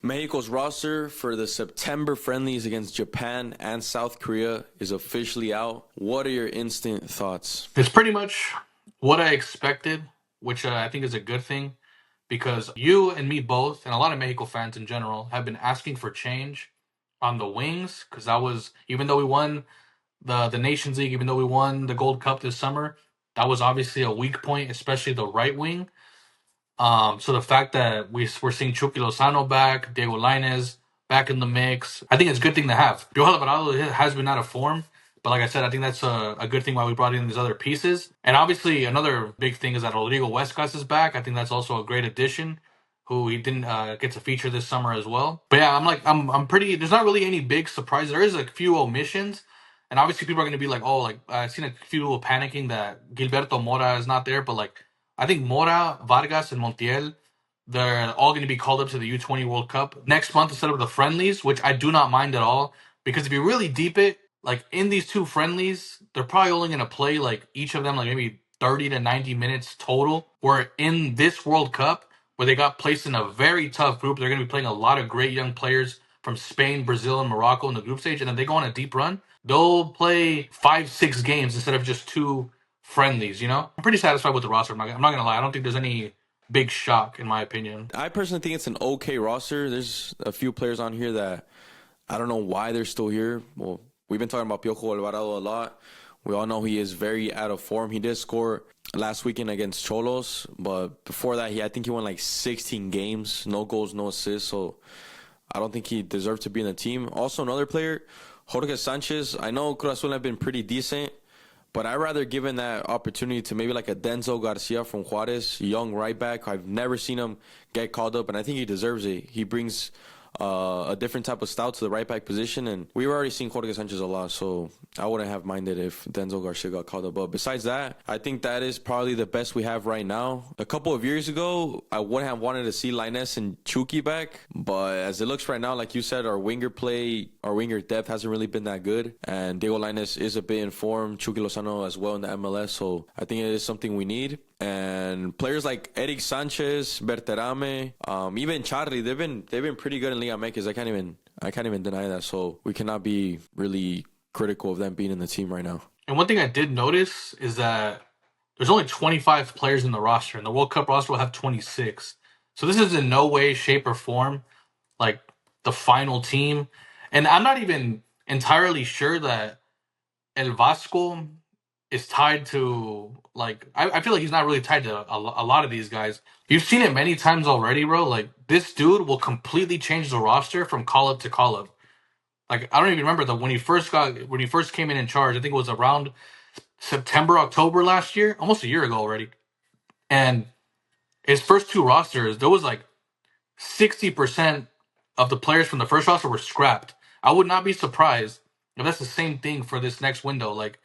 Mexico's roster for the September friendlies against Japan and South Korea is officially out. What are your instant thoughts? It's pretty much what I expected, which I think is a good thing because you and me both, and a lot of Mexico fans in general, have been asking for change on the wings because that was, even though we won the Nations League, even though we won the Gold Cup this summer, that was obviously a weak point, especially the right wing. So the fact that we're seeing Chucky Lozano back, Diego Lainez back in the mix, I think it's a good thing to have. Johan Alvarado has been out of form, but like I said, I think that's a good thing why we brought in these other pieces. And obviously, another big thing is that Rodrigo Huescas is back. I think that's also a great addition. Who he didn't get to feature this summer as well. But yeah, I'm pretty. There's not really any big surprises. There is a few omissions, and obviously people are going to be like, oh, like I've seen a few people panicking that Gilberto Mora is not there, but like I think Mora, Vargas, and Montiel, they're all going to be called up to the U20 World Cup next month instead of the friendlies, which I do not mind at all. Because if you really deep it, like in these two friendlies, they're probably only going to play like each of them like maybe 30 to 90 minutes total. Where in this World Cup, where they got placed in a very tough group, they're going to be playing a lot of great young players from Spain, Brazil, and Morocco in the group stage, and then they go on a deep run. They'll play 5, 6 games instead of just two friendlies. I'm pretty satisfied with the roster. I'm not gonna lie. I don't think there's any big shock in my opinion. I personally think it's an okay roster. There's a few players on here that I don't know why they're still here. Well, we've been talking about Piojo Alvarado a lot. We all know he is very out of form. He did score last weekend against Cholos, but before that, I think he won like 16 games, no goals, no assists. So I don't think he deserved to be in the team. Also, another player, Jorge Sanchez. I know Cruz Azul have been pretty decent, but I'd rather give him that opportunity to maybe like a Denzel Garcia from Juarez, young right back. I've never seen him get called up, and I think he deserves it. He brings a different type of style to the right back position, and we've already seen Jorge Sanchez a lot, so I wouldn't have minded if Denzel Garcia got called up. But besides that, I think that is probably the best we have right now. A couple of years ago, I wouldn't have wanted to see Lainez and Chucky back, but as it looks right now, like you said, our winger depth hasn't really been that good, and Diego Lainez is a bit informed, Chucky Lozano as well in the MLS, so I think it is something we need. And players like Eric Sanchez, Berterame, even Charlie, they've been pretty good in Liga MX. I can't even deny that. So we cannot be really critical of them being in the team right now. And one thing I did notice is that there's only 25 players in the roster, and the World Cup roster will have 26. So this is in no way, shape, or form like the final team. And I'm not even entirely sure that El Vasco is tied to like I feel like he's not really tied to a lot of these guys. You've seen it many times already, bro. Like this dude will completely change the roster from call up to call up. Like I don't even remember that when he first came in charge. I think it was around September, October last year, almost a year ago already. And his first two rosters, there was like 60% of the players from the first roster were scrapped. I would not be surprised if that's the same thing for this next window. Like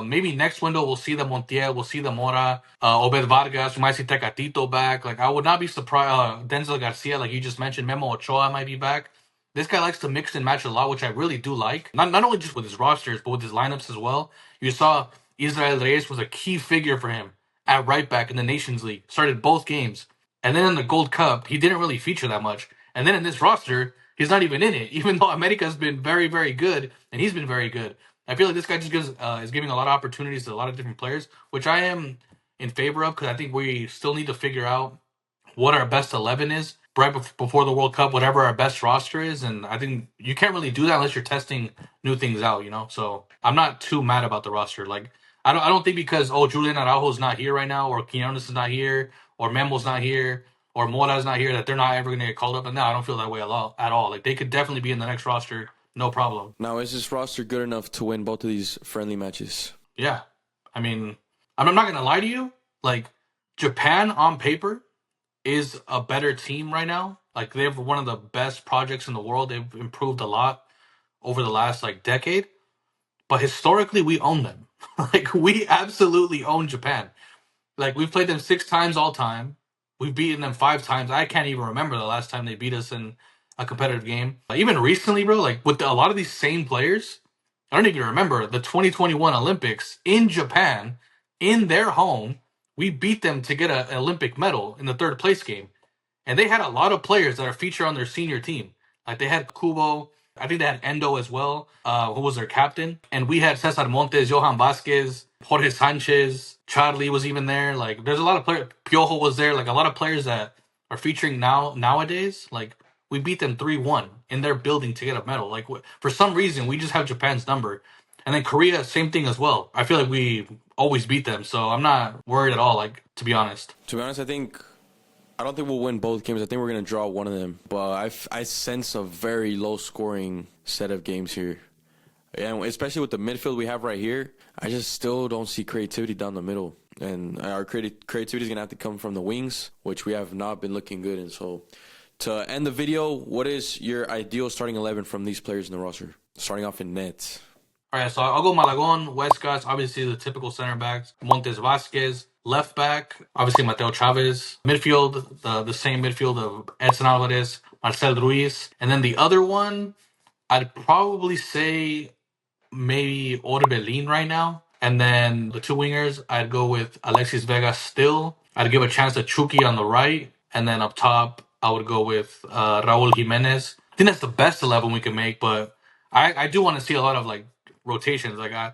maybe next window we'll see the Montiel, we'll see the Mora, Obed Vargas, we might see Tecatito back. Like I would not be surprised. Denzel Garcia, like you just mentioned, Memo Ochoa might be back. This guy likes to mix and match a lot, which I really do like. Not only just with his rosters, but with his lineups as well. You saw Israel Reyes was a key figure for him at right back in the Nations League. Started both games, and then in the Gold Cup, he didn't really feature that much. And then in this roster, he's not even in it, even though America's been very, very good, and he's been very good. I feel like this guy just is giving a lot of opportunities to a lot of different players, which I am in favor of because I think we still need to figure out what our best 11 is right before the World Cup, whatever our best roster is. And I think you can't really do that unless you're testing new things out. So I'm not too mad about the roster. Like, I don't think because, oh, Julian Araujo's not here right now, or Quinones is not here, or Memo's not here, or Mora's not here, that they're not ever going to get called up. And no, I don't feel that way at all. Like, they could definitely be in the next roster, no problem. Now, is this roster good enough to win both of these friendly matches? Yeah. I mean, I'm not going to lie to you. Like, Japan on paper is a better team right now. Like, they have one of the best projects in the world. They've improved a lot over the last, like, decade. But historically, we own them. Like, we absolutely own Japan. Like, we've played them 6 times all time. We've beaten them 5 times. I can't even remember the last time they beat us in a competitive game. Even recently, bro, like, with a lot of these same players, I don't even remember the 2021 Olympics in Japan, in their home. We beat them to get an Olympic medal in the third place game. And they had a lot of players that are featured on their senior team. Like they had Kubo, I think they had Endo as well, who was their captain. And we had Cesar Montes, Johan Vasquez, Jorge Sanchez, Charlie was even there. Like there's a lot of players. Piojo was there. Like a lot of players that are featuring nowadays. Like we beat them 3-1 in their building to get a medal. Like for some reason, we just have Japan's number. And then Korea, same thing as well. I feel like we always beat them. So I'm not worried at all, like, to be honest. To be honest, I don't think we'll win both games. I think we're going to draw one of them. But I sense a very low-scoring set of games here. And especially with the midfield we have right here, I just still don't see creativity down the middle. And our creativity is going to have to come from the wings, which we have not been looking good in. So to end the video, what is your ideal starting 11 from these players in the roster? Starting off in net. All right, so I'll go Malagon, Huescas, obviously the typical center backs, Montes Vasquez, left back, obviously Mateo Chavez, midfield, the same midfield of Edson Alvarez, Marcel Ruiz, and then the other one, I'd probably say maybe Orbelin right now, and then the two wingers, I'd go with Alexis Vega still, I'd give a chance to Chucky on the right, and then up top, I would go with Raul Jimenez. I think that's the best 11 we can make, but I do want to see a lot of like rotations. Like I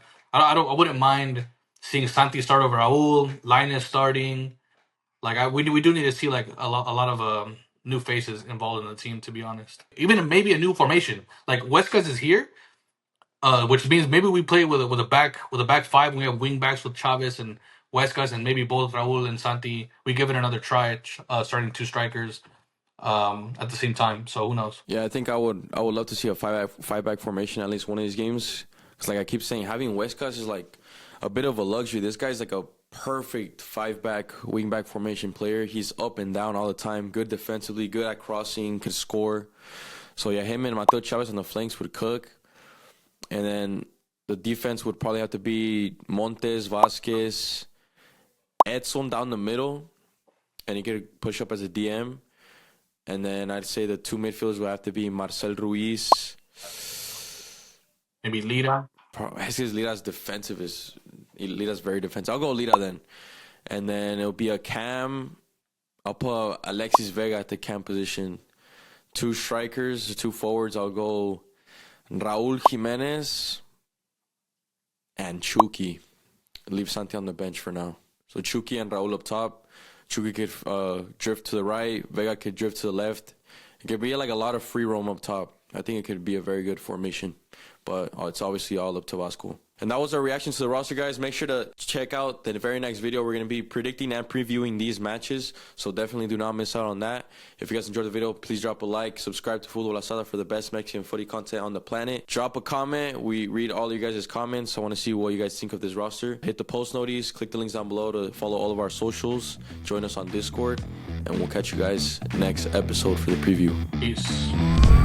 wouldn't mind seeing Santi start over Raul, Lainez starting. Like we do need to see like a lot of new faces involved in the team. To be honest, even maybe a new formation. Like Huescas is here, which means maybe we play with a back five. We have wing backs with Chavez and Huescas, and maybe both Raul and Santi. We give it another try, starting two strikers at the same time. So who knows? Yeah, I think I would love to see a five back formation at least one of these games. Because like I keep saying, having Huescas is like a bit of a luxury. This guy's like a perfect 5-back, wing-back formation player. He's up and down all the time. Good defensively, good at crossing, can score. So yeah, him and Mateo Chavez on the flanks would cook. And then the defense would probably have to be Montes, Vasquez, Edson down the middle. And he could push up as a DM. And then I'd say the two midfielders would have to be Marcel Ruiz. Maybe Lira. Lira's defensive Lira's very defensive. I'll go Lira then. And then it'll be a cam. I'll put Alexis Vega at the cam position. Two strikers, two forwards. I'll go Raul Jimenez and Chucky. Leave Santi on the bench for now. So Chucky and Raul up top. Chucky could drift to the right. Vega could drift to the left. It could be like a lot of free roam up top. I think it could be a very good formation. But it's obviously all up to Vasco. And that was our reaction to the roster, guys. Make sure to check out the very next video. We're going to be predicting and previewing these matches. So definitely do not miss out on that. If you guys enjoyed the video, please drop a like. Subscribe to Futbol Asada for the best Mexican footy content on the planet. Drop a comment. We read all of you guys' comments. I want to see what you guys think of this roster. Hit the post notice. Click the links down below to follow all of our socials. Join us on Discord. And we'll catch you guys next episode for the preview. Peace.